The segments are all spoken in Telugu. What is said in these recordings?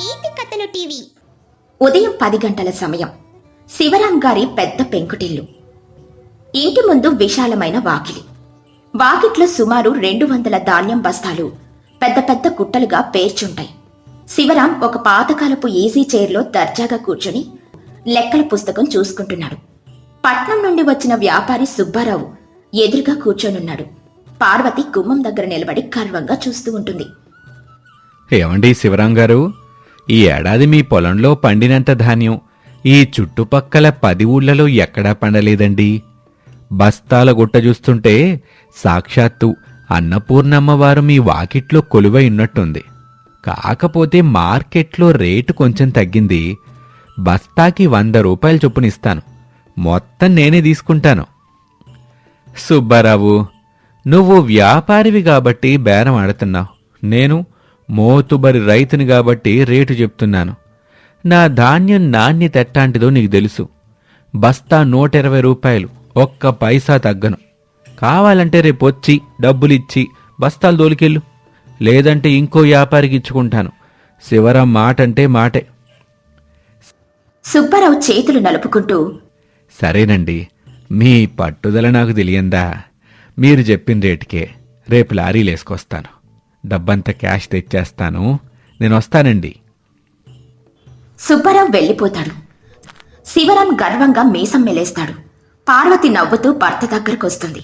నీతి కథలు టీవీ. ఉదయం 10 గంటల సమయం. శివరాం గారి పెద్ద పెంకుటిల్లు. ఇంటి ముందు విశాలమైన వాకిలి. వాకిట్లో సుమారు 200 ధాన్యం బస్తాలు పెద్ద పెద్ద కుట్టలుగా పేర్చుంటాయి. శివరాం ఒక పాతకాలపు ఈజీ చైర్లో దర్జాగా కూర్చుని లెక్కల పుస్తకం చూసుకుంటున్నాడు. పట్నం నుండి వచ్చిన వ్యాపారి సుబ్బారావు ఎదురుగా కూర్చొనున్నాడు. పార్వతి గుమ్మం దగ్గర నిలబడి గర్వంగా చూస్తూ ఉంటుంది. ఏమండి శివరాం గారు, ఈ ఏడాది మీ పొలంలో పండినంత ధాన్యం ఈ చుట్టుపక్కల 10 ఊళ్ళలో ఎక్కడా పండలేదండి. బస్తాల గుట్ట చూస్తుంటే సాక్షాత్తు అన్నపూర్ణమ్మవారు మీ వాకిట్లో కొలువై ఉన్నట్టుంది. కాకపోతే మార్కెట్లో రేటు కొంచెం తగ్గింది. బస్తాకి 100 రూపాయలు చొప్పునిస్తాను. మొత్తం నేనే తీసుకుంటాను. సుబ్బారావు, నువ్వు వ్యాపారివి కాబట్టి బేరం ఆడుతున్నావు. నేను మోతుబరి రైతుని కాబట్టి రేటు చెప్తున్నాను. నా ధాన్యం నాణ్యత ఎట్టాంటిదో నీకు తెలుసు. బస్తా 120 రూపాయలు, ఒక్క పైసా తగ్గను. కావాలంటే రేపొచ్చి డబ్బులిచ్చి బస్తాలు దోలికెళ్ళు, లేదంటే ఇంకో వ్యాపారికి ఇచ్చుకుంటాను. శివరాం మాటంటే మాటే. సుబ్బారావు చేతులు నలుపుకుంటూ, సరేనండి, మీ పట్టుదల నాకు తెలియందా? మీరు చెప్పిన రేటుకే రేపు లారీలేసుకొస్తాను. డబ్బంతా క్యాష్ తెచ్చేస్తాను. నేను వస్తానండి. సుబ్బారావు వెళ్ళిపోతాడు. శివరాం గర్వంగా మీసం మెలేస్తాడు. పార్వతి నవ్వుతూ భర్త దగ్గరకొస్తుంది.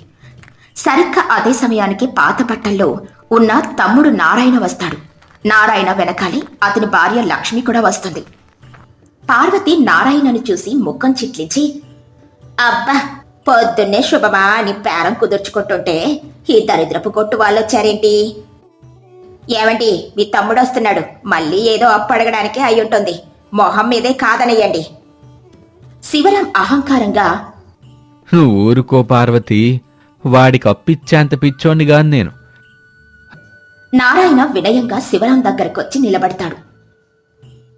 సరిగ్గా అదే సమయానికి పాత బట్టల్లో ఉన్న తమ్ముడు నారాయణ వస్తాడు. నారాయణ వెనకాలే అతని భార్య లక్ష్మి కూడా వస్తుంది. పార్వతి నారాయణను చూసి ముఖం చిట్లించి, అబ్బా, పొద్దున్నే శుభమా అని పేరం కుదుర్చుకుంటుంటే ఈ దరిద్రపు కొట్టు వాళ్ళొచ్చారేంటి? ఏమండి, మీ తమ్ముడు వస్తున్నాడు. మళ్ళీ ఏదో అప్పు అడగడానికే అయ్యుంటుంది. మొహం మీదే కాదనయ్యండి. శివరాం అహంకారంగా, ఊరుకో పార్వతి, వాడికి అప్పిచ్చేంత పిచ్చోనిగా నేను. నారాయణ వినయంగా శివరాం దగ్గరకొచ్చి నిలబడతాడు.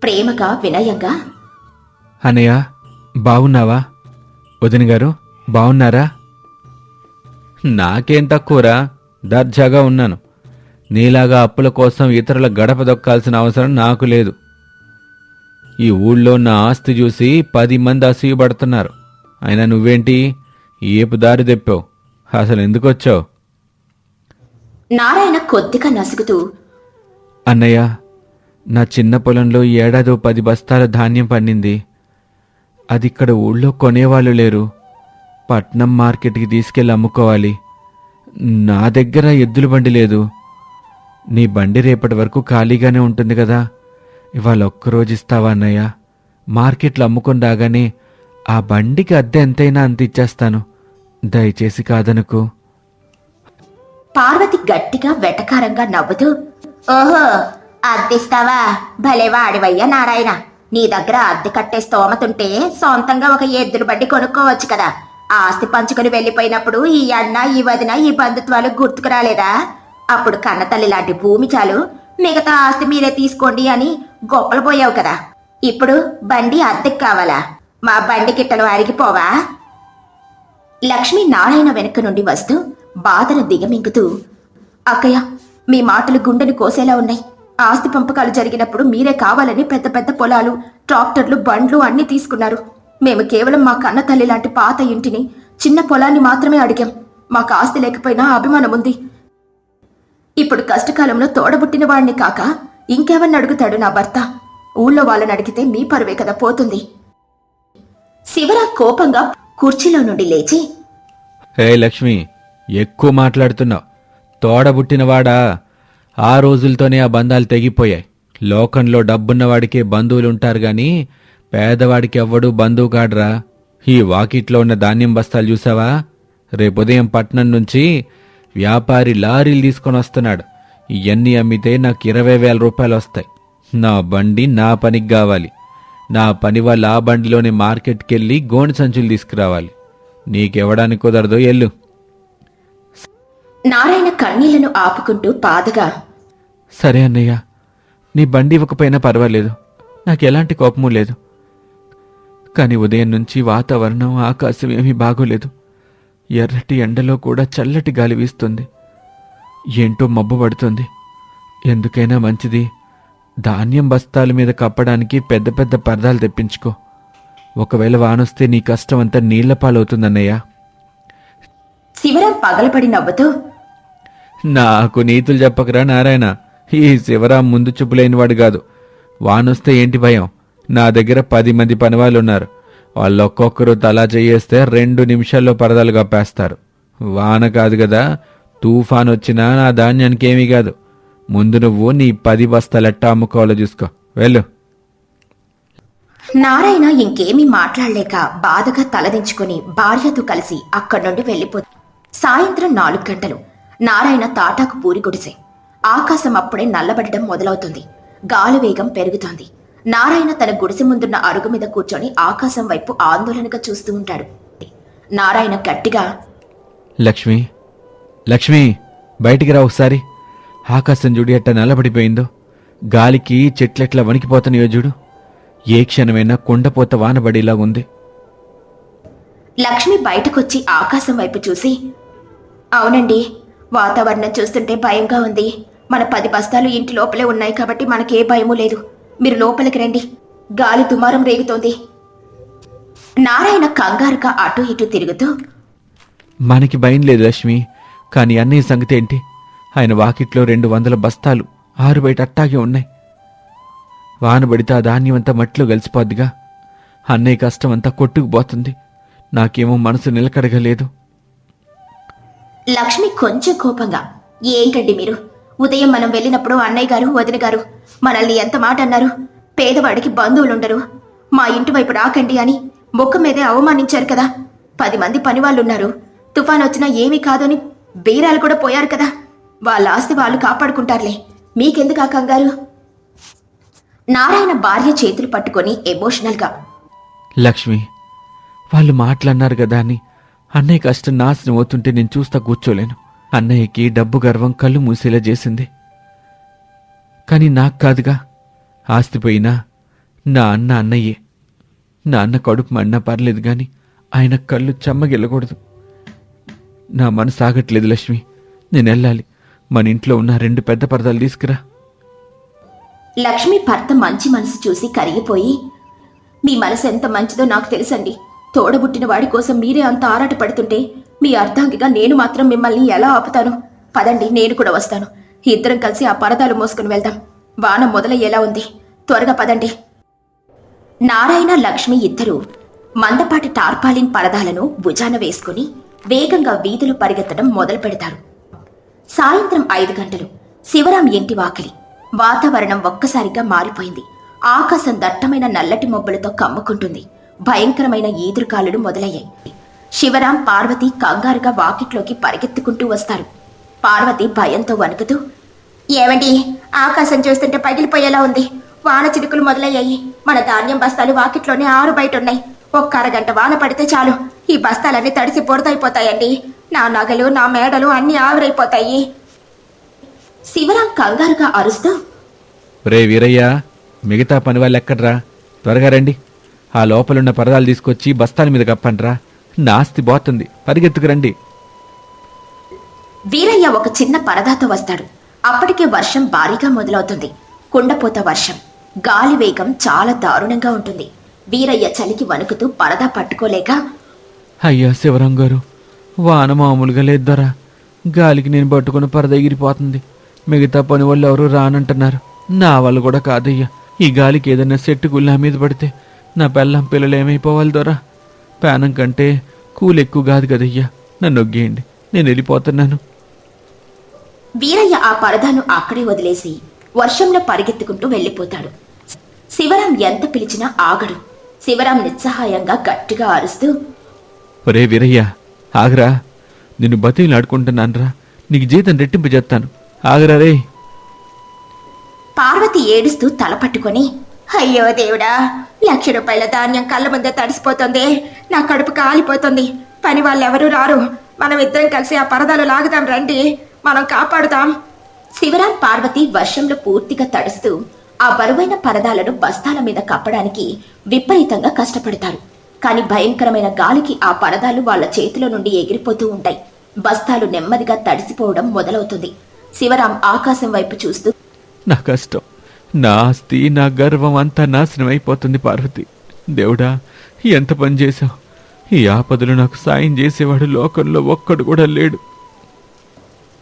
ప్రేమగా వినయంగా, అనయ్య, బావున్నావా? వదిన గారు బావున్నారా? నాకేం తక్కువరా, దర్జాగా ఉన్నాను. నీలాగా అప్పుల కోసం ఇతరుల గడప దొక్కాల్సిన అవసరం నాకు లేదు. ఈ ఊళ్ళో నా ఆస్తి చూసి 10 మంది అసూయపడుతున్నారు. అయినా నువ్వేంటి ఏపు దారి తెప్పావు? అసలు ఎందుకొచ్చావు? నారాయణ కొద్దిగా నసుగుతూ, అన్నయ్య, నా చిన్న పొలంలో ఈ ఏడాది 10 బస్తాల ధాన్యం పండింది. అది ఇక్కడ ఊళ్ళో కొనేవాళ్ళు లేరు. పట్నం మార్కెట్కి తీసుకెళ్ళి అమ్ముకోవాలి. నా దగ్గర ఎద్దుల బండి లేదు. నీ బండి రేపటి వరకు ఖాళీగానే ఉంటుంది కదా. ఇవాళ ఒక్కరోజు ఇస్తావా అన్నయ్య? మార్కెట్లో అమ్ముకొని రాగానే ఆ బండికి అద్దె ఎంతైనా అంత ఇచ్చేస్తాను. దయచేసి కాదనుకో. పార్వతి గట్టిగా వెటకారంగా నవ్వుతూ, ఓహో, అద్దెస్తావా? భలే వాడివయ్యా నారాయణ. నీ దగ్గర అద్దె కట్టే స్తోమతుంటే సొంతంగా ఒక ఎద్దుల బండి కొనుక్కోవచ్చు కదా. ఆస్తి పంచుకొని వెళ్ళిపోయినప్పుడు ఈ అన్న, ఈ వదిన, ఈ బంధుత్వాలు గుర్తుకు రాలేదా? అప్పుడు కన్నతల్లి లాంటి భూమి చాలు, మిగతా ఆస్తి మీరే తీసుకోండి అని గొప్పలు పోయావు కదా. ఇప్పుడు బండి అద్దెకి కావాలా? మా బండి గిట్టలు అరిగిపోవా? లక్ష్మి నారాయణ వెనక నుండి వస్తూ బాధను దిగమింగుతూ, అక్కయ్య, మీ మాటలు గుండెని కోసేలా ఉన్నాయి. ఆస్తి పంపకాలు జరిగినప్పుడు మీరే కావాలని పెద్ద పెద్ద పొలాలు, ట్రాక్టర్లు, బండ్లు అన్నీ తీసుకున్నారు. మేము కేవలం మా కన్న తల్లి లాంటి పాత ఇంటిని, చిన్న పొలాన్ని మాత్రమే అడిగాం. మాకు ఆస్తి లేకపోయినా అభిమానం ఉంది. ఇప్పుడు కష్టకాలంలో తోడబుట్టిన వాడిని కాక ఇంకెవరిని అడుగుతాడు నా భర్త? ఊళ్ళో వాళ్ళని అడిగితే మీ పరువే కదా పోతుంది. శివరా కోపంగా కుర్చీలో నుండి లేచి, హే లక్ష్మి, ఎక్కువ మాట్లాడుతున్నావు. తోడబుట్టినవాడా? ఆ రోజులతోనే ఆ బంధాలు తెగిపోయాయి. లోకంలో డబ్బున్నవాడికే బంధువులుంటారు గాని పేదవాడికి ఎవ్వడూ బంధువు కాడ్రా. ఈ వాకిట్లో ఉన్న ధాన్యం బస్తాలు చూసావా? రేపుదయం పట్నం నుంచి వ్యాపారి లారీలు తీసుకొని వస్తున్నాడు. ఇవన్నీ అమ్మితే నాకు 20,000 రూపాయలు వస్తాయి. నా బండి నా పనికి కావాలి. నా పని వాళ్ళు ఆ బండిలోనే మార్కెట్కి వెళ్ళి గోనె సంచులు తీసుకురావాలి. నీకెవడానికి కుదరదో ఎల్లు. నారాయణ కన్నీళ్లను ఆపుకుంటూ బాధగా, సరే అన్నయ్య, నీ బండి ఇవ్వకపోయినా పర్వాలేదు. నాకెలాంటి కోపమూ లేదు. కానీ ఉదయం నుంచి వాతావరణం, ఆకాశం ఏమీ బాగోలేదు. ఎర్రటి ఎండలో కూడా చల్లటి గాలి వీస్తుంది. ఏంటో మబ్బు పడుతుంది. ఎందుకైనా మంచిది ధాన్యం బస్తాల మీద కప్పడానికి పెద్ద పెద్ద పరదాలు తెప్పించుకో. ఒకవేళ వానొస్తే నీ కష్టం అంతా నీళ్ల పాలవుతుందన్నయ్య. శివరాం పగలపడి నవ్వుతూ, నాకు నీతులు చెప్పకరా నారాయణ. ఈ శివరాం ముందు చూపులేనివాడు కాదు. వానొస్తే ఏంటి భయం? నా దగ్గర 10 మంది పనివాళ్ళున్నారు. వాళ్ళు ఒక్కొక్కరు తలా చేయేస్తే 2 నిమిషాల్లో పరదాలు కప్పేస్తారు. వాన కాదు కదా, తుఫాన్ వచ్చినా నా ధాన్యానికి ఏమీ కాదు. ముందు నువ్వు నీ 10 బస్తాలెట్టా అమ్ముకోవాలో చూసుకో. వెళ్ళు. నారాయణ ఇంకేమీ మాట్లాడలేక బాధగా తలదించుకుని భార్యతో కలిసి అక్కడి నుండి వెళ్ళిపోతుంది. సాయంత్రం 4 గంటలు. నారాయణ తాటాకు పూరి గుడిసె. ఆకాశం అప్పుడే నల్లబడడం మొదలవుతుంది. గాలి వేగం పెరుగుతోంది. నారాయణ తన గుడిసె ముందున్న అరుగు మీద కూర్చొని ఆకాశం వైపు ఆందోళనగా చూస్తూ ఉంటాడు. నారాయణ గట్టిగా, లక్ష్మి, లక్ష్మి, బయటికి రా ఒకసారి. ఆకాశం చూడు ఎట్ట నల్లబడిపోయిందో. గాలికి చెట్లెట్లా వణికిపోతున్నాయో చూడు. ఏ క్షణమైనా కుండపోత వానబడిలా ఉంది. లక్ష్మి బయటకొచ్చి ఆకాశం వైపు చూసి, అవునండి, వాతావరణం చూస్తుంటే భయంగా ఉంది. మన 10 బస్తాలు ఇంటి లోపలే ఉన్నాయి కాబట్టి మనకే భయమూ లేదు. మీరు లోపలికి రండి, గాలి దుమారం రేగుతోంది. నారాయణ కంగారుగా అటూ ఇటూ తిరుగుతూ, మనకి భయం లేదు లక్ష్మి. కాని అన్నయ్య సంగతి ఏంటి? ఆయన వాకిట్లో 200 బస్తాలు ఆరు బయట అట్టాగే ఉన్నాయి. వానబడితే ఆ ధాన్యమంతా మట్టిలో కలిసిపోద్దిగా. అన్నయ్య కష్టమంతా కొట్టుకుపోతుంది. నాకేమో మనసు నిలకడగా లేదు. లక్ష్మి కొంచెం కోపంగా, ఏంటండి మీరు? ఉదయం మనం వెళ్ళినప్పుడు అన్నయ్య గారు, వదిన గారు మనల్ని ఎంత మాట అన్నారు? పేదవాడికి బంధువులుండరు, మా ఇంటి వైపు రాకండి అని ముఖం మీదే అవమానించారు కదా. 10 మంది పనివాళ్ళున్నారు. తుఫాన్ వచ్చినా ఏమీ కాదని బీరాలు కూడా పోయారు కదా. వాళ్ళ ఆస్తి వాళ్ళు కాపాడుకుంటారులే, మీకెందుకు ఆ కంగారు? నారాయణ భార్య చేతులు పట్టుకొని ఎమోషనల్గా, లక్ష్మి, వాళ్ళు మాటలన్నారు కదా అని అన్నయ్య కష్టం నాశనం అవుతుంటే నేను చూస్తా కూర్చోలేను. అన్నయ్యకి డబ్బు గర్వం కళ్ళు మూసేలా చేసింది. కాని నాకు కాదుగా. ఆస్తిపోయినా నా అన్న అన్నయ్యే. నా అన్న కడుపు మన్నా పర్లేదు గాని ఆయన కళ్ళు చెమ్మగిల్లకూడదు. నా మనసు ఆగట్లేదు లక్ష్మి. నేను వెళ్ళాలి. మన ఇంట్లో ఉన్న 2 పెద్ద పరదాలు తీసుకురా. లక్ష్మి భర్త మంచి మనసు చూసి కరిగిపోయి, మీ మనసు ఎంత మంచిదో నాకు తెలుసండి. తోడబుట్టిన వాడి కోసం మీరే అంత ఆరాట పడుతుంటే మీ అర్ధాంగిగా నేను మాత్రం మిమ్మల్ని ఎలా ఆపుతాను? పదండి, నేను కూడా వస్తాను. ఇద్దరం కలిసి ఆ పరదాలు మోసుకుని వెళ్దాం. వాన మొదలయ్యేలా ఉంది, త్వరగా పదండి. నారాయణ, లక్ష్మి ఇద్దరూ మందపాటి టార్పాలిన్ పరదాలను భుజాన వేసుకుని వేగంగా వీధులు పరిగెత్తడం మొదలు పెడతారు. సాయంత్రం 5 గంటలు. శివరాం ఇంటి వాకిలి. వాతావరణం ఒక్కసారిగా మారిపోయింది. ఆకాశం దట్టమైన నల్లటి మబ్బులతో కమ్ముకుంటుంది. భయంకరమైన ఈదురుగాలులు మొదలయ్యాయి. శివరాం, పార్వతి కంగారుగా వాకిట్లోకి పరిగెత్తుకుంటూ వస్తారు. పార్వతి భయంతో వణుకుతూ, ఏమండి, ఆకాశం చూస్తుంటే పగిలిపోయేలా ఉంది. వాన చినుకులు మొదలయ్యాయి. మన ధాన్యం బస్తాలు వాకిట్లోనే ఆరు బయట ఉన్నాయి. ఒక్క అరగంట వాన పడితే చాలు, ఈ బస్తాలన్నీ తడిసి బురదైపోతాయండి. నా నగలు, నా మేడలు అన్నీ ఆవిరైపోతాయి. శివరాం కంగారుగా అరుస్తూ, రే వీరయ్య, మిగతా పని వాళ్ళు ఎక్కడ్రా? త్వరగా రండి. ఆ లోపలున్న పరదాలు తీసుకొచ్చి బస్తాల మీద కప్పండ్రా. నా ఆస్తి పోతుంది. పరిగెత్తుకు రండి. వీరయ్య ఒక చిన్న పరదాతో వస్తాడు. అప్పటికే వర్షం భారీగా మొదలవుతుంది. కుండపోత వర్షం. గాలి వేగం చాలా దారుణంగా ఉంటుంది. వీరయ్య చలికి వణుకుతూ పరదా పట్టుకోలేక, అయ్యా శివరాం గారు, వాన మామూలుగా లేద్దరా. గాలికి నేను పట్టుకుని పరద ఎగిరిపోతుంది. మిగతా పని వాళ్ళు ఎవరు రానంటున్నారు. నా వాళ్ళు కూడా కాదయ్యా. ఈ గాలికి ఏదైనా సెట్టు గుళ్ళ మీద పడితే నా పెళ్ళం పిల్లలు ఏమైపోవాలి దొరా. ప్రాణం కంటే కూలి ఎక్కువ కాదు కదయ్యా. నన్ను ఒగ్గేయండి, నేను వెళ్ళిపోతున్నాను. వీరయ్య ఆ పరదాను అక్కడే వదిలేసి వర్షంలో పరిగెత్తుకుంటూ వెళ్ళిపోతాడు. శివరాం ఎంత పిలిచినా ఆగడు. శివరాం నిస్సహాయంగా గట్టిగా అరుస్తూ, ఒరే వీరయ్య, ఆగరా. నిన్ను బతిలాడుకుంటున్నానరా. నీకు జీతం రెట్టింపు చేస్తాను. ఆగరా రే. పార్వతి ఏడుస్తూ తల పట్టుకొని, అయ్యో దేవుడా, 1,00,000 రూపాయల ధాన్యం కళ్ళ ముందే తడిసిపోతుంది. నా కడుపు కాలిపోతుంది. పని వాళ్ళెవరూ రారు. మనం ఇద్దరం కలిసి ఆ పరదాలు లాగుదాం రండి, మనం కాపాడుతాం. శివరాం, పార్వతి వర్షంలో పూర్తిగా తడుస్తూ ఆ బరువైన పరదాలను బస్తాల మీద కప్పడానికి విపరీతంగా కష్టపడతారు. కాని భయంకరమైన గాలికి ఆ పరదాలు వాళ్ల చేతిలో నుండి ఎగిరిపోతూ ఉంటాయి. బస్తాలు నెమ్మదిగా తడిసిపోవడం మొదలవుతుంది. శివరాం ఆకాశం వైపు చూస్తూ, నా కష్టం నా ఆస్తి నా గర్వం అంతా నాశనం అయిపోతుంది పార్వతి. దేవుడా, ఎంత పని చేశావు. ఈ ఆపదలు నాకు సాయం చేసేవాడు లోకంలో ఒక్కడు కూడా లేడు.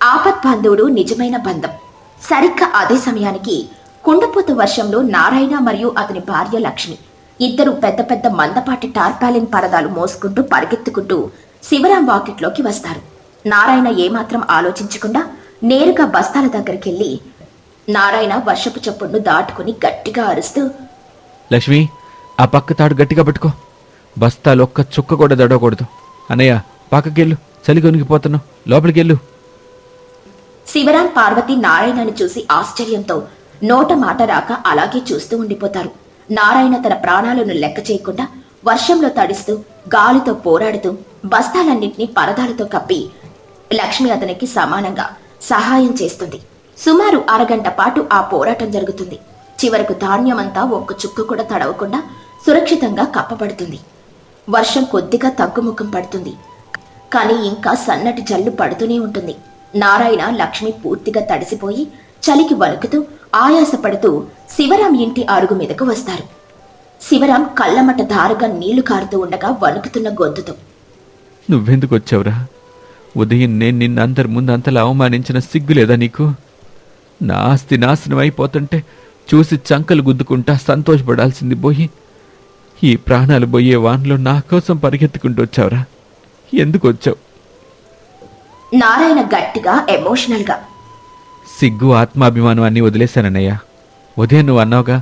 ఆపద్బాంధవుడు నిజమైన బంధం. సరిగ్గా అదే సమయానికి కుండపోత వర్షంలో నారాయణ మరియు అతని భార్య లక్ష్మి ఇద్దరు పెద్ద పెద్ద మందపాటి టార్పాలిన్ పరదాలు మోసుకుంటూ పరిగెత్తుకుంటూ శివరాం వాకిట్లోకి వస్తారు. నారాయణ ఏమాత్రం ఆలోచించకుండా నేరుగా బస్తాల దగ్గరికెళ్ళి నారాయణ వర్షపు చప్పుడును దాటుకుని గట్టిగా అరుస్తూ, లక్ష్మి, ఆ పక్క తాడు గట్టిగా పట్టుకో. బస్తాలు ఒక్క చుక్క కూడా దడవకూడదు. అన్నయ్య, పక్కకెళ్ళు, చలి కొనిగిపోతున్నావు, లోపలికెళ్ళు. శివరాం పార్వతి నారాయణని చూసి ఆశ్చర్యంతో నోట మాట రాక అలాగే చూస్తూ ఉండిపోతారు. నారాయణ తన ప్రాణాలను లెక్క చేయకుండా వర్షంలో తడిస్తూ గాలితో పోరాడుతూ బస్తాలన్నింటినీ పరదాలతో కప్పి లక్ష్మి అతనికి సమానంగా సహాయం చేస్తుంది. సుమారు అరగంట పాటు ఆ పోరాటం జరుగుతుంది. చివరకు ధాన్యమంతా ఒక్క చుక్క కూడా తడవకుండా సురక్షితంగా కప్పబడుతుంది. వర్షం కొద్దిగా తగ్గుముఖం పడుతుంది, కానీ ఇంకా సన్నటి జల్లు పడుతూనే ఉంటుంది. నారాయణ లక్ష్మి పూర్తిగా తడిసిపోయి చలికి వణుకుతూ ఆయాసపడుతూ శివరాం ఇంటి అరుగు మీదకు వస్తారు. శివరాం కళ్ళమట ధారగా నీళ్లు కారుతూ ఉండగా వణుకుతున్న గొంతుతో, నువ్వెందుకు వచ్చావురా? ఉదయం నేను నిన్ను అందరి ముందు అంతలా అవమానించిన సిగ్గులేదా నీకు? నా ఆస్తి నాశనం అయిపోతుంటే చూసి చంకలు గుద్దుకుంటా సంతోషపడాల్సింది పోయి ఈ ప్రాణాలు పోయే వాన్లో నా కోసం పరిగెత్తుకుంటూ వచ్చావురా? ఎందుకు వచ్చావు? నారాయణ గట్టిగా ఎమోషనల్గా, సిగ్గు, ఆత్మాభిమానం అన్నీ వదిలేశానన్నయ్య. ఉదయం నువ్వు అన్నావుగా,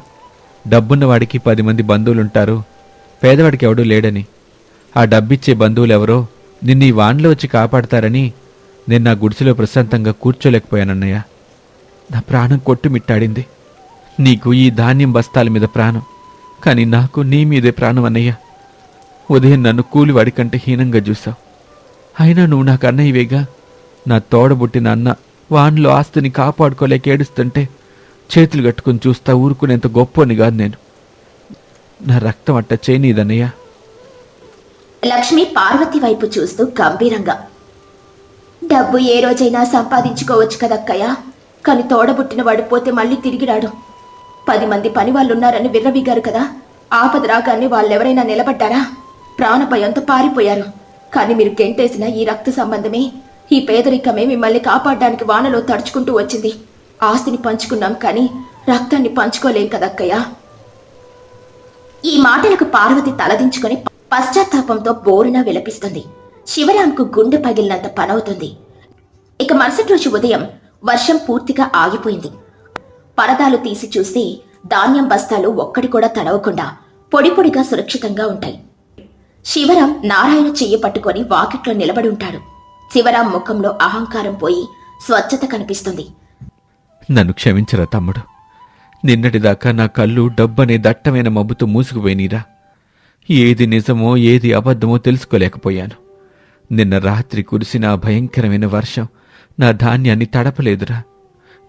డబ్బున్నవాడికి 10 మంది బంధువులుంటారు, పేదవాడికి ఎవడూ లేడని. ఆ డబ్బిచ్చే బంధువులెవరో నిన్ను ఈ వాన్లో వచ్చి కాపాడతారని నేను నా గుడిసెలో ప్రశాంతంగా కూర్చోలేకపోయానన్నయ్య. నా ప్రాణం కొట్టుమిట్టాడింది. నీకు ఈ ధాన్యం బస్తాల మీద ప్రాణం, కానీ నాకు నీ మీదే ప్రాణం అన్నయ్య. ఉదయం నన్ను కూలివాడి కంటే హీనంగా చూసావు. అయినా నువ్వు నాకు అన్నయ్యవేగా. నా తోడబుట్టిన అన్న వాన్లో ఆస్తిని కాపాడుకోలేక ఏడుస్తుంటే చేతులు కట్టుకుని చూస్తా ఊరుకునేంత గొప్పని కాదు నేను. నా రక్తం అట్ట చేయనీదన్నయ్య. లక్ష్మి పార్వతి వైపు చూస్తూ గంభీరంగా, డబ్బు ఏ రోజైనా సంపాదించుకోవచ్చు కదక్కయ్య, కాని తోడబుట్టిన వాడు పోతే మళ్ళీ తిరిగి రాడు. 10 మంది పని వాళ్ళున్నారని విర్రవీగారు కదా, ఆపద రాగానే వాళ్ళెవరైనా నిలబడ్డారా? ప్రాణభయంతో పారిపోయారు. కాని మీరు గెంటేసిన ఈ రక్త సంబంధమే, ఈ పేదరికమే మిమ్మల్ని కాపాడడానికి వానలో తడుచుకుంటూ వచ్చింది. ఆస్తిని పంచుకున్నాం కానీ రక్తాన్ని పంచుకోలేం కదక్కయ్య. ఈ మాటలకు పార్వతి తలదించుకొని పశ్చాత్తాపంతో బోరున విలపిస్తుంది. శివరాంకు గుండె పగిలినంత పనవుతుంది. ఇక మరుసటి రోజు ఉదయం వర్షం పూర్తిగా ఆగిపోయింది. పరదాలు తీసి చూస్తే ధాన్యం బస్తాలు ఒక్కడి కూడా తడవకుండా పొడి పొడిగా సురక్షితంగా ఉంటాయి. శివరాం నారాయణ చెయ్యి పట్టుకొని వాకిట్లో నిలబడి ఉంటాడు. శివరాం ముఖంలో అహంకారం పోయి స్వచ్ఛత కనిపిస్తుంది. నన్ను క్షమించరా తమ్ముడు. నిన్నటిదాకా నా కళ్ళు డబ్బనే దట్టమైన మబ్బుతో మూసుకుపోయినీరా. ఏది నిజమో ఏది అబద్ధమో తెలుసుకోలేకపోయాను. నిన్న రాత్రి కురిసిన ఆ భయంకరమైన వర్షం నా ధాన్యాన్ని తడపలేదురా.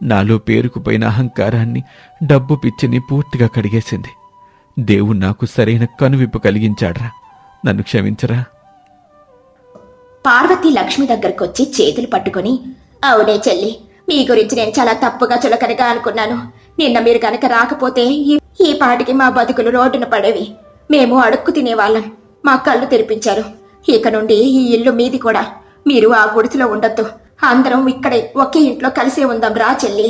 నాలో పేరుకుపోయిన అహంకారాన్ని, డబ్బు పిచ్చిని పూర్తిగా కడిగేసింది. దేవుడు నాకు సరైన కనువిప్పు కలిగించాడ్రా. నన్ను క్షమించరా. పార్వతి లక్ష్మి దగ్గరకొచ్చి చేతులు పట్టుకొని, అవునే చెల్లి, మీ గురించి నేను చాలా తప్పుగా చులకనగా అనుకున్నాను. నిన్న మీరు కనుక రాకపోతే ఈ పాటికి మా బతుకులు రోడ్డున పడేవి. మేము అడుక్కు తినేవాళ్ళం. మా కళ్ళు తెరిపించారు. ఇక నుండి ఈ ఇల్లు మీది కూడా. మీరు ఆ గుడిసెలో ఉండొద్దు. అందరం ఇక్కడే ఒకే ఇంట్లో కలిసే ఉందాం రా చెల్లి.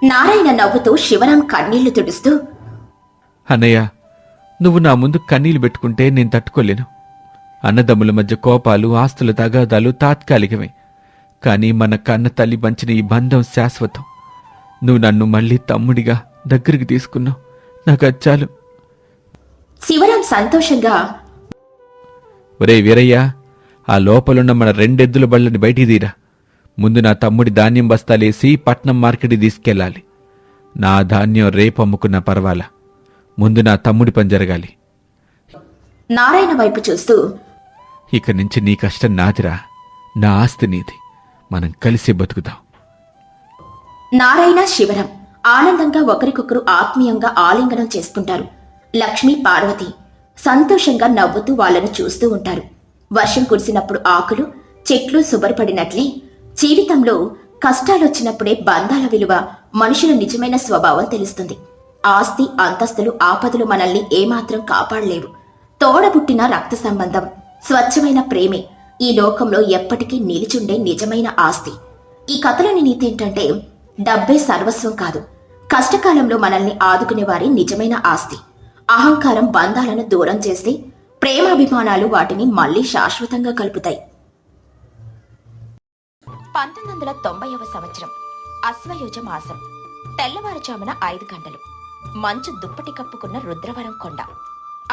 నారాయణ నవ్వుతూ శివరాం కన్నీళ్లు తుడుస్తూ, అన్నయ్య, నువ్వు నా ముందు కన్నీళ్లు పెట్టుకుంటే నేను తట్టుకోలేను. అన్నదమ్ముల మధ్య కోపాలు, ఆస్తుల తగాదాలు తాత్కాలికమే. కానీ మన కన్న తల్లి పంచిన ఈ బంధం శాశ్వతం. నువ్వు నన్ను మళ్ళీ తమ్ముడిగా దగ్గరికి తీసుకున్నావు. నాకు అచ్చాలు. శివరాం సంతోషంగా, ఒరే వీరయ్య, ఆ లోపలున్న మన 2 ఎద్దుల బళ్ళని బయటికి తీరా. ముందు నా తమ్ముడి ధాన్యం బస్తాలేసి పట్నం మార్కెట్కి తీసుకెళ్ళాలి. నా ధాన్యం రేపు అమ్ముకున్నా పర్వాలా, ముందు నా తమ్ముడి పని జరగాలి. నారాయణ వైపు చూస్తూ, ఇక నుంచి నీ కష్టం నాదిరా, నా ఆస్తి నీది. మనం కలిసి బతుకుదాం. నారాయణ శివరాం ఆనందంగా ఒకరికొకరు ఆత్మీయంగా ఆలింగనం చేసుకుంటారు. లక్ష్మి, పార్వతి సంతోషంగా నవ్వుతూ వాళ్లను చూస్తూ ఉంటారు. వర్షం కురిసినప్పుడు ఆకులు, చెట్లు శుభ్రపడినట్లే జీవితంలో కష్టాలొచ్చినప్పుడే బంధాల విలువ, మనుషుల నిజమైన స్వభావం తెలుస్తుంది. ఆస్తి, అంతస్తులు, ఆపదలు మనల్ని ఏమాత్రం కాపాడలేవు. తోడబుట్టిన రక్త సంబంధం, స్వచ్ఛమైన ప్రేమే ఈ లోకంలో ఎప్పటికీ నిలిచుండే నిజమైన ఆస్తి. ఈ కథలోని నీతి ఏంటంటే, డబ్బే సర్వస్వం కాదు, కష్టకాలంలో మనల్ని ఆదుకునే వారి నిజమైన ఆస్తి. అహంకారం బంధాలను దూరం చేస్తే, ప్రేమాభిమానాలు వాటిని మళ్లీ శాశ్వతంగా కలుపుతాయి. 1990వ సంవత్సరం అశ్వయుజ మాసం. తెల్లవారుజామున 5 గంటలు. మంచు దుప్పటి కప్పుకున్న రుద్రవరం కొండ.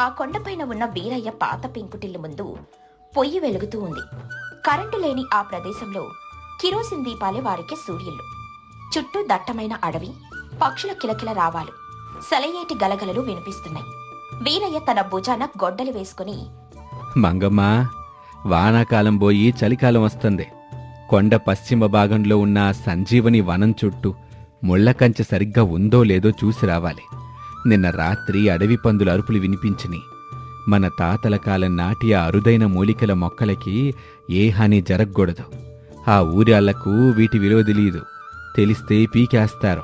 ఆ కొండపైన ఉన్న వీరయ్య పాత పెంకుటిల్లు ముందు పొయ్యి వెలుగుతూ ఉంది. కరెంటు లేని ఆ ప్రదేశంలో కిరోసిన్ దీపాలే వారికి సూర్యుళ్ళు. చుట్టూ దట్టమైన అడవి, పక్షుల కిలకిల రావాలు, సెలయేటి గలగలలు వినిపిస్తున్నాయి. వీరయ్య తన భుజాన గొడ్డలి వేసుకుని, మంగమ్మ, వానాకాలం పోయి చలికాలం వస్తుంది. కొండ పశ్చిమ భాగంలో ఉన్న ఆ సంజీవని వనం చుట్టూ ముళ్లకంచె సరిగ్గా ఉందో లేదో చూసి రావాలి. నిన్న రాత్రి అడవి పందుల అరుపులు వినిపించిని. మన తాతల కాలం నాటి ఆ అరుదైన మూలికల మొక్కలకి ఏ హాని జరగకూడదు. ఆ ఊరాళ్లకు వీటి విలువ తెలియదు, తెలిస్తే పీకేస్తారు.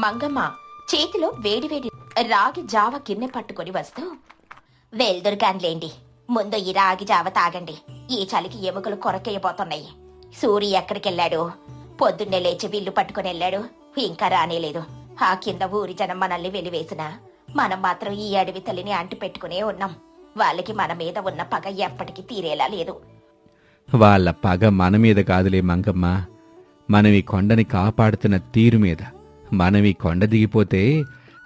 మంగమ్మ చేతిలో వేడివేడి రాగి జావ గిన్నె పట్టుకుని వస్తూ, వెల్దురుగాన్లేండి, ముందు ఈ రాగి జావ తాగండి. ఈ చలికి ఎముకలు కొరకేయబోతున్నాయి. సూరి ఎక్కడికెళ్ళాడు? పొద్దున్నే లేచి విల్లు పట్టుకుని వెళ్ళాడు, ఇంకా రానేలేదు. ఆ కింద ఊరి జనం మనల్ని వెలివేసినా మనం మాత్రం ఈ అడవి తల్లిని అంటి పెట్టుకునే ఉన్నాం. వాళ్ళకి మన మీద ఉన్న పగ ఎప్పటికీ తీరేలా లేదు. వాళ్ళ పగ మన మీద కాదులే మంగమ్మ, మనం ఈ కొండని కాపాడుతున్న తీరు మీద. మనం ఈ కొండ దిగిపోతే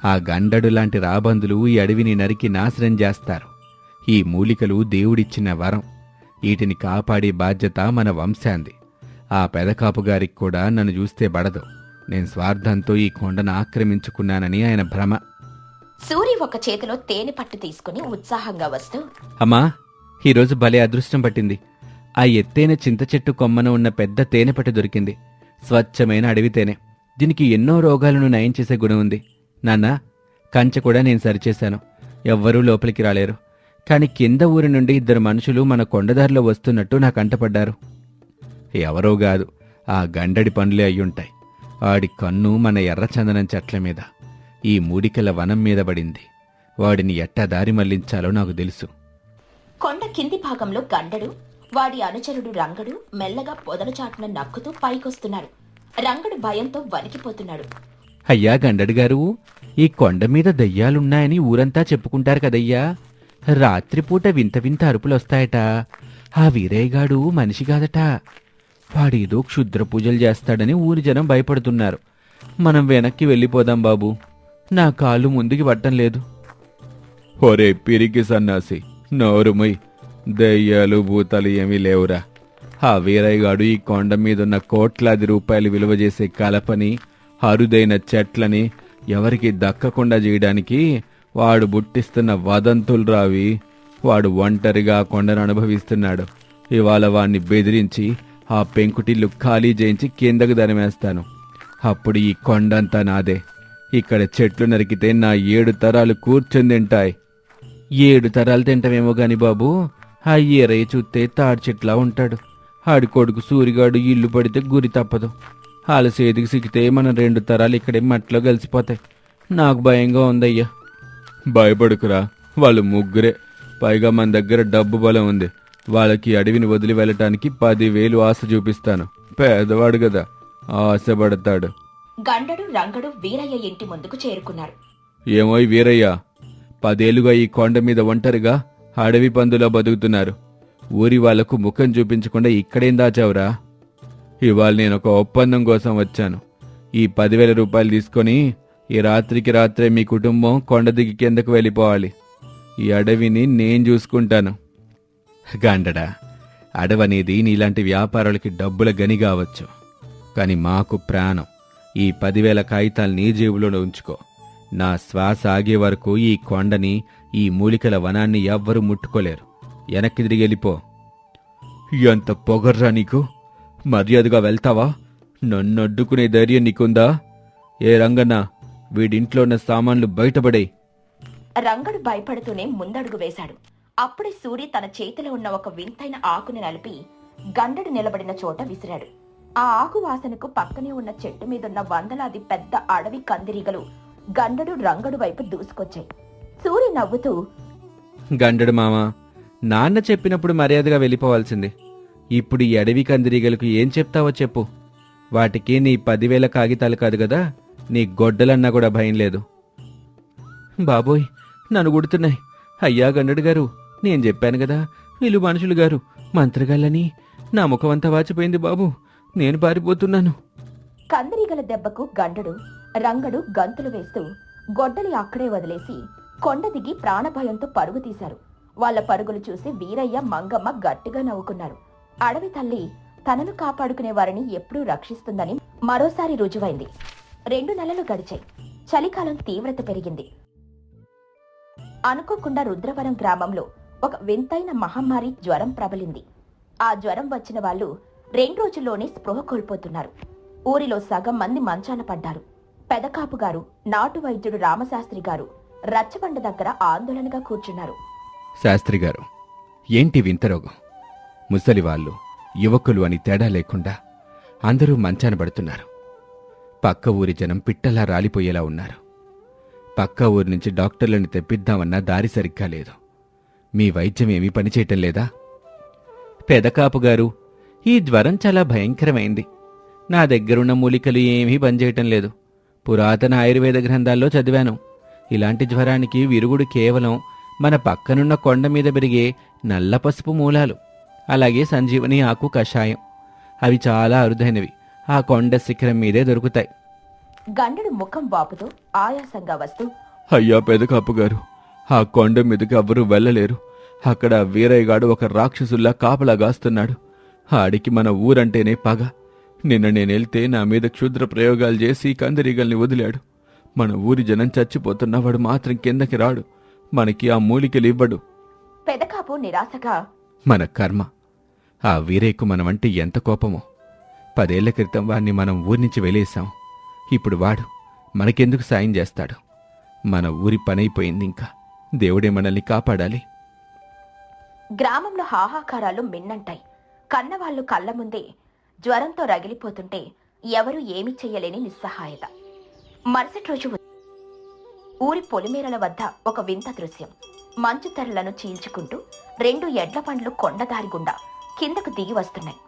ఆ గండడు లాంటి రాబందులు ఈ అడవిని నరికి నాశనం చేస్తారు. ఈ మూలికలు దేవుడిచ్చిన వరం. వీటిని కాపాడే బాధ్యత మన వంశాంది. ఆ పెదకాపుగారికి కూడా నన్ను చూస్తే బడదు. నేను స్వార్థంతో ఈ కొండను ఆక్రమించుకున్నానని ఆయన భ్రమ. సూరి ఒక చేతిలో తేనె పట్టు తీసుకుని ఉత్సాహంగా వస్తూ, అమ్మా, ఈరోజు భలే అదృష్టం పట్టింది. ఆ ఎత్తైన చింత చెట్టు కొమ్మన ఉన్న పెద్ద తేనె పట్టు దొరికింది. స్వచ్ఛమైన అడవి తేనె. దీనికి ఎన్నో రోగాలను నయం చేసే గుణం ఉంది. నాన్న, కంచె కూడా నేను సరిచేశాను. ఎవ్వరూ లోపలికి రాలేరు. కాని కింద ఊరి నుండి 2 మనుషులు మన కొండదారిలో వస్తున్నట్టు నా కంటపడ్డారు. ఎవరో గాదు, ఆ గండడి పండ్లే అయ్యుంటాయి. వాడి కన్ను మన ఎర్రచందనం చెట్ల మీద, ఈ మూడికల వనం మీద పడింది. వాడిని ఎట్టా దారి మళ్లించాలో నాకు తెలుసు. కొండ కింది భాగంలో గండడు, వాడి అనుచరుడు రంగడు మెల్లగా పొదల చాటున నక్కుతూ పైకొస్తున్నారు. రంగడు భయంతో వణికిపోతున్నాడు. అయ్యా గండడి గారు, ఈ కొండ మీద దయ్యాలున్నాయని ఊరంతా చెప్పుకుంటారు కదయ్యా. రాత్రిపూట వింత వింత అరుపులొస్తాయట. ఆ వీరయ్యగాడు మనిషి కాదట. వాడేదో క్షుద్ర పూజలు చేస్తాడని ఊరి జనం భయపడుతున్నారు. మనం వెనక్కి వెళ్ళిపోదాం బాబు. నా కాళ్ళు ముందుకి పట్టం లేదు. ఒరే పిరికి సన్నాసి, నోరుమొయ్. దయ్యాలు భూతాలు ఏమీ లేవురా. ఆ వీరయ్యగాడు ఈ కొండ మీదున్న కోట్లాది రూపాయలు విలువ చేసే కలపని, అరుదైన చెట్లని ఎవరికి దక్కకుండా చేయడానికి వాడు బుట్టిస్తున్న వదంతులు రావి. వాడు ఒంటరిగా కొండను అనుభవిస్తున్నాడు. ఇవాళ వాణ్ణి బెదిరించి ఆ పెంకుటిల్లు ఖాళీ చేయించి కిందకు దరిమేస్తాను. అప్పుడు ఈ కొండంతా నాదే. ఇక్కడ చెట్లు నరికితే నా 7 తరాలు కూర్చొని తింటాయి. 7 తరాలు తింటామేమో గాని బాబు, ఆ ఈరయ్య చూస్తే తాడి చెట్లా ఉంటాడు. ఆడి కొడుకు సూరిగాడు ఇల్లు పడితే గురి తప్పదు. వాళ్ళ చేతికి సిక్కితే మన 2 తరాలు ఇక్కడే మట్లో కలిసిపోతాయి. నాకు భయంగా ఉందయ్యా. భయపడుకురా, వాళ్ళు ముగ్గురే. పైగా మన దగ్గర డబ్బు బలం ఉంది. వాళ్ళకి అడవిని వదిలి వెళ్ళటానికి 10,000 ఆశ చూపిస్తాను. పేదవాడు కదా, ఆశపడతాడు. గండడు రంగడు వీరయ్య ఇంటి ముందుకు చేరుకున్నారు. ఏమోయ్ వీరయ్య, 10 ఏళ్లుగా ఈ కొండ మీద ఒంటరిగా అడవి పందులా బతుకుతున్నారు. ఊరి వాళ్లకు ముఖం చూపించకుండా ఇక్కడేం దాచావురా? ఇవాళ నేను ఒక ఒప్పందం కోసం వచ్చాను. ఈ 10,000 రూపాయలు తీసుకొని ఈ రాత్రికి రాత్రే మీ కుటుంబం కొండ దిగి కిందకు వెళ్ళిపోవాలి. ఈ అడవిని నేను చూసుకుంటాను. గాండడా, అడవనేది నీలాంటి వ్యాపారాలకి డబ్బుల గని కావచ్చు, కాని మాకు ప్రాణం. ఈ 10,000 కాగితాలు నీ జేబులో ఉంచుకో. నా శ్వాస ఆగే వరకు ఈ కొండని, ఈ మూలికల వనాన్ని ఎవ్వరూ ముట్టుకోలేరు. వెనక్కి తిరిగి వెళ్ళిపో. ఎంత పొగర్రా నీకు! మర్యాదగా వెళ్తావా? నన్ను అడ్డుకునే ధైర్యం నీకుందా? ఏ రంగన్న, వీడింట్లో ఉన్న సామాన్లు బయటపడే. రంగడు భయపడుతూనే ముందడుగు వేశాడు. అప్పుడే సూరి తన చేతిలో ఉన్న ఒక వింతైన ఆకుని నలిపి గండడు నిలబడిన చోట విసిరాడు. ఆ ఆకు వాసనకు పక్కనే ఉన్న చెట్టు మీదున్న వందలాది పెద్ద అడవి కందిరీగలు గండడు రంగడు వైపు దూసుకొచ్చాయి. సూరి నవ్వుతూ, గండడు మామ, నాన్న చెప్పినప్పుడు మర్యాదగా వెళ్ళిపోవాల్సింది. ఇప్పుడు ఈ అడవి కందిరీగలకు ఏం చెప్తావో చెప్పు. వాటికి నీ 10,000 కాగితాలు కాదు కదా, నీ గొడ్డలన్నా కూడా భయం లేదు. బాబోయ్, నన్ను గుడుతున్నాయి. అయ్యా గండడు గారు, నేను చెప్పాను కదా, వీళ్ళు మనుషులు గారు, మంత్రగాళ్ళని. నా ముఖమంతా వాచిపోయింది బాబు, నేను పారిపోతున్నాను. కందిరీగల దెబ్బకు గండడు రంగడు గంతులు వేస్తూ గొడ్డలి అక్కడే వదిలేసి కొండ దిగి ప్రాణభయంతో పరుగు తీశారు. వాళ్ళ పరుగులు చూసి వీరయ్య, మంగమ్మ గట్టిగా నవ్వుకున్నారు. అడవి తల్లి తనను కాపాడుకునే వారిని ఎప్పుడూ రక్షిస్తుందని మరోసారి రుజువైంది. 2 నెలలు గడిచాయి. చలికాలం తీవ్రత పెరిగింది. అనుకోకుండా రుద్రవరం గ్రామంలో ఒక వింతైన మహమ్మారి జ్వరం ప్రబలింది. ఆ జ్వరం వచ్చిన వాళ్ళు 2 రోజుల్లోనే స్పృహ కోల్పోతున్నారు. ఊరిలో సగం మంది మంచాన పడ్డారు. పెదకాపు గారు, నాటు వైద్యుడు రామశాస్త్రి గారు రచ్చబండ దగ్గర ఆందోళనగా కూర్చున్నారు. శాస్త్రి గారు, ఏంటి వింత రోగం? ముసలివాళ్ళు, యువకులు అని తేడా లేకుండా అందరూ మంచాన పడుతున్నారు. పక్క ఊరి జనం పిట్టలా రాలిపోయేలా ఉన్నారు. పక్క ఊరి నుంచి డాక్టర్లను తెప్పిద్దామన్నా దారి సరిగ్గా లేదు. మీ వైద్యం ఏమీ పనిచేయటం లేదా? పెదకాపు గారు, ఈ జ్వరం చాలా భయంకరమైంది. నా దగ్గరున్న మూలికలు ఏమీ పనిచేయటం లేదు. పురాతన ఆయుర్వేద గ్రంథాల్లో చదివాను. ఇలాంటి జ్వరానికి విరుగుడు కేవలం మన పక్కనున్న కొండ మీద పెరిగే నల్ల పసుపు మూలాలు, అలాగే సంజీవని ఆకు కషాయం. అవి చాలా అరుదైనవి. ఆ కొండ శిఖరం మీదే దొరుకుతాయి. గండడు ముఖం వాపుతూ ఆయాసంగా వస్తూ, అయ్యా పెదకాపు గారు, ఆ కొండ మీదకి ఎవ్వరూ వెళ్ళలేరు. అక్కడ వీరయ్యగాడు ఒక రాక్షసుల్లా కాపలా గాస్తున్నాడు. ఆడికి మన ఊరంటేనే పగ. నిన్న నేనెళ్తే నా మీద క్షుద్ర ప్రయోగాలు చేసి కందిరీగల్ని వదిలాడు. మన ఊరి జనం చచ్చిపోతున్నవాడు మాత్రం కిందకి రాడు. మనకి ఆ మూలికలు ఇవ్వడు. పెదకాపు నిరాశగా, మన కర్మ. ఆ వీరయ్యకు మనమంటే ఎంత కోపమో. 10 ఏళ్ల క్రితం వాణ్ణి మనం ఊరి నుంచి వెలేశాం. ఇప్పుడు వాడు మనకెందుకు సాయం చేస్తాడు? మన ఊరి పనైపోయింది. ఇంకా దేవుడే మనల్ని కాపాడాలి. గ్రామంలో హాహాకారాలు మిన్నంటాయి. కన్నవాళ్లు కళ్ల ముందే జ్వరంతో రగిలిపోతుంటే ఎవరూ ఏమీ చెయ్యలేని నిస్సహాయత. మరుసటి రోజు ఊరి పొలిమేరల వద్ద ఒక వింత దృశ్యం. మంచు తెరలను చీల్చుకుంటూ 2 ఎడ్ల బండ్లు కొండదారి గుండా కిందకు దిగి వస్తున్నాయి.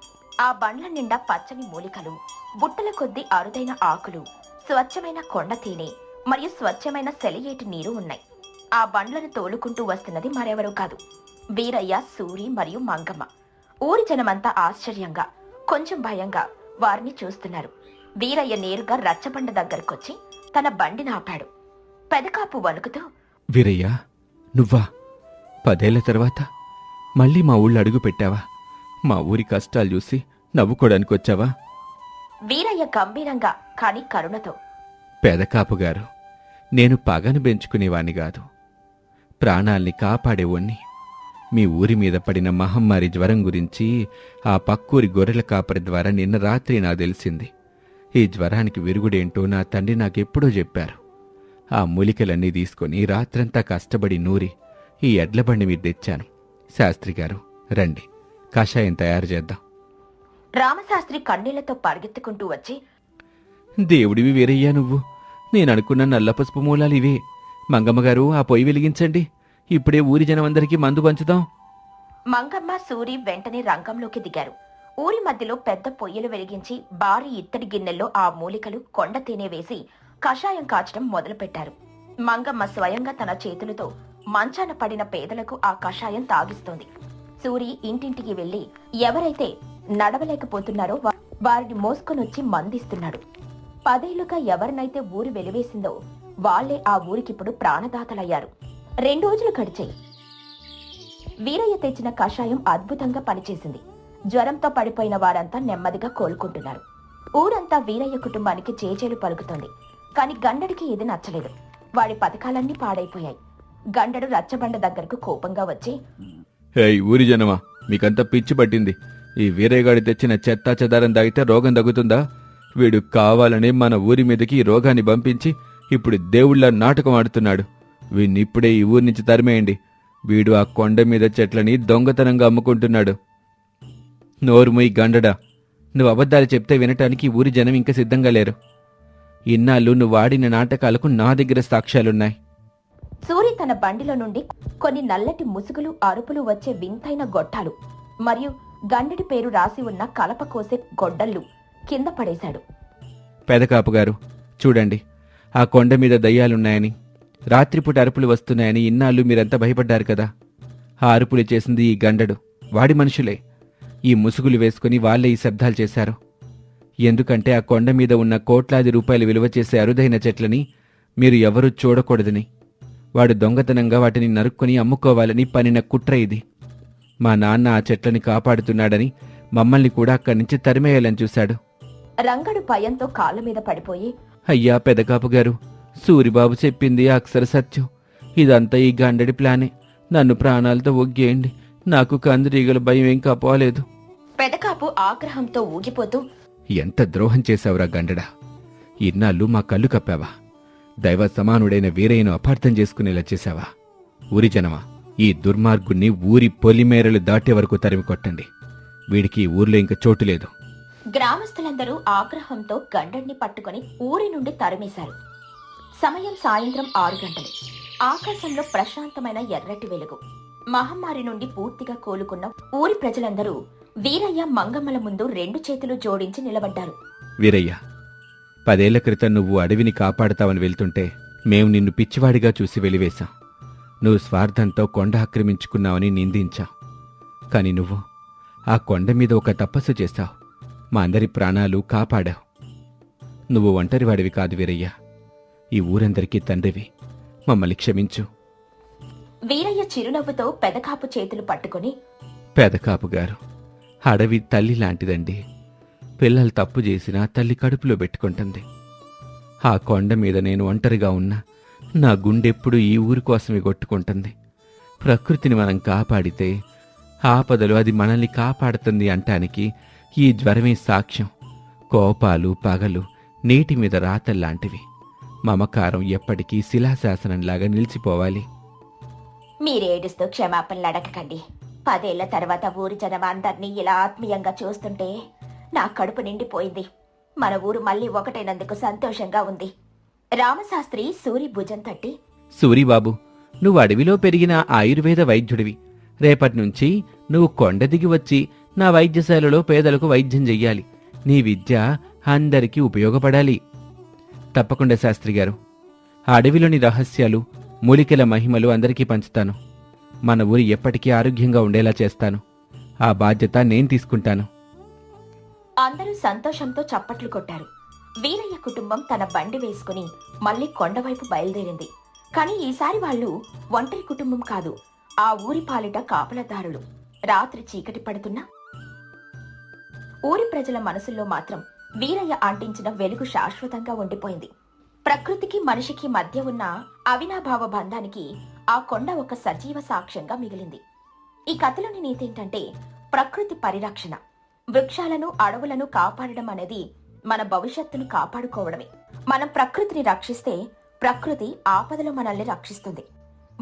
ఆ బండ్ల నిండా పచ్చని మూలికలు, బుట్టల కొద్దీ అరుదైన ఆకులు, స్వచ్ఛమైన కొండ తేనె మరియు స్వచ్ఛమైన సెలయేటి నీరు ఉన్నాయి. ఆ బండ్లను తోలుకుంటూ వస్తున్నది మరెవరూ కాదు, వీరయ్య, సూరి మరియు మంగమ్మ. ఊరి జనమంతా ఆశ్చర్యంగా, కొంచెం భయంగా వారిని చూస్తున్నారు. వీరయ్య నేరుగా రచ్చబండ దగ్గరకొచ్చి తన బండిని ఆపాడు. పెదకాపు వణుకుతూ, వీరయ్యా, నువ్వా? 10 ఏళ్ల తర్వాత మళ్ళీ మా ఊళ్ళో అడుగు పెట్టావా? మా ఊరి కష్టాలు చూసి నవ్వుకోవడానికి వచ్చావా? వీరయ్య గంభీరంగా కాని కరుణతో, పెదకాపు గారు, నేను పగను పెంచుకునేవాణ్ణి కాదు, ప్రాణాల్ని కాపాడేవాణ్ణి. మీ ఊరి మీద పడిన మహమ్మారి జ్వరం గురించి ఆ పక్కూరి గొర్రెల కాపరి ద్వారా నిన్న రాత్రి నాకు తెలిసింది. ఈ జ్వరానికి విరుగుడేంటో నా తండ్రి నాకెప్పుడో చెప్పారు. ఆ మూలికలన్నీ తీసుకొని రాత్రంతా కష్టపడి నూరి ఈ ఎడ్లబండి మీద తెచ్చాను. శాస్త్రి గారు, రండి, కషాయం తయారు చేద్దాం. రామశాస్త్రి కన్నీళ్లతో పరిగెత్తుకుంటూ వచ్చి, దేవుడివి వీరయ్యా నువ్వు. నేననుకున్న నల్ల పసుపు మూలాలు ఇవే. మంగమ్మగారు, ఆ పొయ్యి వెలిగించండి. ఇప్పుడే ఊరి జనమందరికీ మందు పంచుదాం. మంగమ్మ, సూరి వెంటనే రంగంలోకి దిగారు. ఊరి మధ్యలో పెద్ద పొయ్యలు వెలిగించి భారీ ఇత్తడి గిన్నెల్లో ఆ మూలికలు, కొండ తేనె వేసి కషాయం కాచడం మొదలుపెట్టారు. మంగమ్మ స్వయంగా తన చేతులతో మంచాన పడిన పేదలకు ఆ కషాయం తాగిస్తోంది. సూరి ఇంటింటికి వెళ్లి ఎవరైతే నడవలేకపోతున్నారో వారిని మోసుకొనొచ్చి మందిస్తున్నాడు. 10 ఏళ్లుగా ఎవరినైతే ఊరి వెలివేసిందో వాళ్లే ఆ ఊరికిప్పుడు ప్రాణదాతలయ్యారు. 2 రోజులు గడిచాయి. వీరయ్య తెచ్చిన కషాయం అద్భుతంగా పనిచేసింది. జ్వరంతో పడిపోయిన వారంతా నెమ్మదిగా కోలుకుంటున్నారు. ఊరంతా వీరయ్య కుటుంబానికి చేజేలు పలుకుతోంది. కాని గండడికి ఇది నచ్చలేదు. వాడి పథకాలన్నీ పాడైపోయాయి. గండడు రచ్చబండ దగ్గరకు కోపంగా వచ్చి, ఏయ్ ఊరి జనమా, మీకంతా పిచ్చి పట్టింది. ఈ వీరయ్యగాడి తెచ్చిన చెత్తా చెదారం తాగితే రోగం తగ్గుతుందా? వీడు కావాలని మన ఊరి మీదకి ఈ రోగాన్ని పంపించి ఇప్పుడు దేవుళ్ళ నాటకం ఆడుతున్నాడు. వీణ్ణిప్పుడే ఈ ఊరి నుంచి తరిమేయండి. వీడు ఆ కొండ మీద చెట్లని దొంగతనంగా అమ్ముకుంటున్నాడు. నోరుముయ్ గండడా, నువ్వు అబద్ధాలు చెప్తే వినటానికి ఊరి జనం ఇంకా సిద్ధంగా లేరు. ఇన్నాళ్ళు నువ్వు ఆడిన నాటకాలకు నా దగ్గర సాక్ష్యాలున్నాయి. సూరి తన బండిలో నుండి కొన్ని నల్లటి ముసుగులు అరుపులు వచ్చే వింతైన గొట్టాలు మరియు గండెడి పేరు రాసి ఉన్న కలప కోసే గొడ్డళ్ళు కింద పడేశాడు. పెదకాపుగారు, చూడండి, ఆ కొండ మీద దయ్యాలున్నాయని, రాత్రిపూట అరుపులు వస్తున్నాయని ఇన్నాళ్ళు మీరంతా భయపడ్డారు కదా. ఆ అరుపులు చేసింది ఈ గండడు, వాడి మనుషులే. ఈ ముసుగులు వేసుకుని వాళ్లే ఈ శబ్దాలు చేశారు. ఎందుకంటే ఆ కొండ మీద ఉన్న కోట్లాది రూపాయలు విలువ చేసే అరుదైన చెట్లని మీరు ఎవరూ చూడకూడదని, వాడు దొంగతనంగా వాటిని నరుక్కొని అమ్ముకోవాలని పనిన కుట్ర ఇది. మా నాన్న ఆ చెట్లని కాపాడుతున్నాడని మమ్మల్ని కూడా అక్కడి నుంచి తరిమేయాలని చూశాడు. రంగడు భయంతో కాళ్ళ మీద పడిపోయి, అయ్యా పెదకాపుగారు, సూరిబాబు చెప్పింది అక్షర సత్యం. ఇదంతా ఈ గండడి ప్లానే. నన్ను ప్రాణాలతో ఒగ్గేయండి. నాకు కందిరీగల భయం ఏం కాపోలేదు. పెదకాపు ఆగ్రహంతో ఊగిపోతూ, ఎంత ద్రోహం చేశావురా గండడా! ఇన్నాళ్ళు మా కళ్ళు కప్పావా? దైవ సమానుడైన వీరయ్యను అపార్థం చేసుకునేలా చేశావా? ఊరి జనమా, ఈ దుర్మార్గుణ్ణి ఊరి పొలిమేరలు దాటే వరకు తరిమి కొట్టండి. వీడికి ఈ ఊర్లో ఇంక చోటు లేదు. గ్రామస్తులందరూ ఆగ్రహంతో గండడిని పట్టుకుని ఊరి నుండి తరిమేశారు. సమయం సాయంత్రం 6 గంటలు. ఆకాశంలో ప్రశాంతమైన ఎర్రటి వెలుగు. మహమ్మారి నుండి పూర్తిగా కోలుకున్న ఊరి ప్రజలందరూ వీరయ్య మంగమ్మల ముందు 2 చేతులు జోడించి నిలబడ్డారు. వీరయ్య, 10 ఏళ్ల క్రితం నువ్వు అడవిని కాపాడతావని వెళ్తుంటే మేం నిన్ను పిచ్చివాడిగా చూసి వెలివేశాం. నువ్వు స్వార్థంతో కొండ ఆక్రమించుకున్నావని నిందించాం. కాని నువ్వు ఆ కొండ మీద ఒక తపస్సు చేశావు. మా అందరి ప్రాణాలు కాపాడావు. నువ్వు ఒంటరివాడివి కాదు వీరయ్య. ఈ ఊరందరికీ తండ్రివి. మమ్మల్ని క్షమించు. వీరయ్య చిరునవ్వుతో పెదకాపు చేతులు పట్టుకుని, పెదకాపుగారు, అడవి తల్లి లాంటిదండి. పిల్లలు తప్పు చేసినా తల్లి కడుపులో పెట్టుకుంటుంది. ఆ కొండ మీద నేను ఒంటరిగా ఉన్నా నా గుండెప్పుడు ఈ ఊరి కోసమే కొట్టుకుంటుంది. ప్రకృతిని మనం కాపాడితే ఆపదలు అది మనల్ని కాపాడుతుంది అంటానికి ఈ జ్వరమే సాక్ష్యం. కోపాలు పగలు నీటి మీద రాతల్లాంటివి. మమకారం ఎప్పటికీ శిలాశాసనంలాగా నిలిచిపోవాలి. మీరేడుస్తూ క్షమాపణలు అడగకండి. 10 ఏళ్ల తర్వాత ఊరి జనం అందరినీ ఇలా ఆత్మీయంగా చూస్తుంటే నా కడుపు నిండిపోయింది. మన ఊరు మళ్ళీ ఒకటైనందుకు సంతోషంగా ఉంది. రామశాస్త్రి సూరి భుజం తట్టి, సూరిబాబు, నువ్వు అడవిలో పెరిగిన ఆయుర్వేద వైద్యుడివి. రేపటినుంచి నువ్వు కొండ దిగి వచ్చి నా వైద్యశాలలో పేదలకు వైద్యం చెయ్యాలి. నీ విద్య అందరికీ ఉపయోగపడాలి. తప్పకుండా శాస్త్రిగారు. ఆ అడవిలోని రహస్యాలు, మూలికల మహిమలు అందరికీ పంచుతాను. మన ఊరి ఎప్పటికీ ఆరోగ్యంగా ఉండేలా చేస్తాను. ఆ బాధ్యత నేను తీసుకుంటాను. అందరూ సంతోషంతో చప్పట్లు కొట్టారు. వీరయ్య కుటుంబం తన బండి వేసుకుని మళ్లీ కొండవైపు బయలుదేరింది. కాని ఈసారి వాళ్ళు ఒంటరి కుటుంబం కాదు, ఆ ఊరి పాలిట కాపలదారులు. రాత్రి చీకటి పడుతున్నా ఊరి ప్రజల మనసుల్లో మాత్రం వీరయ్య అంటించిన వెలుగు శాశ్వతంగా ఉండిపోయింది. ప్రకృతికి మనిషికి మధ్య ఉన్న అవినాభావ బంధానికి ఆ కొండ ఒక సజీవ సాక్ష్యంగా మిగిలింది. ఈ కథలోని నీతేంటంటే, ప్రకృతి పరిరక్షణ, వృక్షాలను అడవులను కాపాడడం అనేది మన భవిష్యత్తును కాపాడుకోవడమే. మనం ప్రకృతిని రక్షిస్తే ప్రకృతి ఆపదలో మనల్ని రక్షిస్తుంది.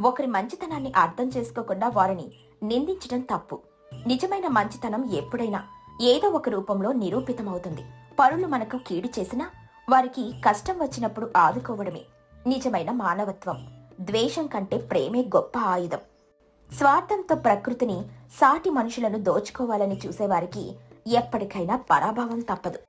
ఒకరి మంచితనాన్ని అర్థం చేసుకోకుండా వారిని నిందించడం తప్పు. నిజమైన మంచితనం ఎప్పుడైనా ఏదో ఒక రూపంలో నిరూపితమవుతుంది. పరులు మనకు కీడు చేసినా వారికి కష్టం వచ్చినప్పుడు ఆదుకోవడమే నిజమైన మానవత్వం. ద్వేషం కంటే ప్రేమే గొప్ప ఆయుధం. స్వార్థంతో ప్రకృతిని, సాటి మనుషులను దోచుకోవాలని చూసేవారికి ఎప్పటికైనా పరాభవం తప్పదు.